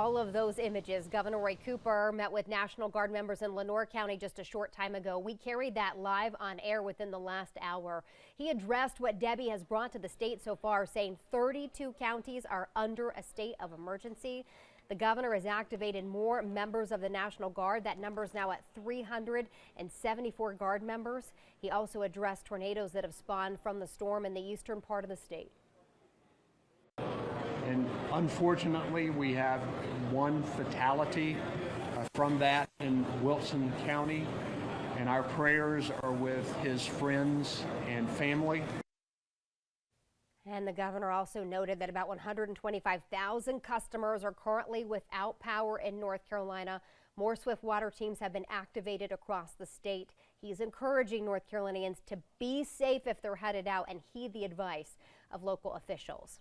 All of those images. Governor Roy Cooper met with National Guard members in Lenoir County just a short time ago. We carried that live on air within the last hour. He addressed what Debby has brought to the state so far, saying 32 counties are under a state of emergency. The governor has activated more members of the National Guard. That number is now at 374 Guard members. He also addressed tornadoes that have spawned from the storm in the eastern part of the state. And unfortunately, we have one fatality from that in Wilson County, and our prayers are with his friends and family. And the governor also noted that about 125,000 customers are currently without power in North Carolina. More swift water teams have been activated across the state. He's encouraging North Carolinians to be safe if they're headed out and heed the advice of local officials.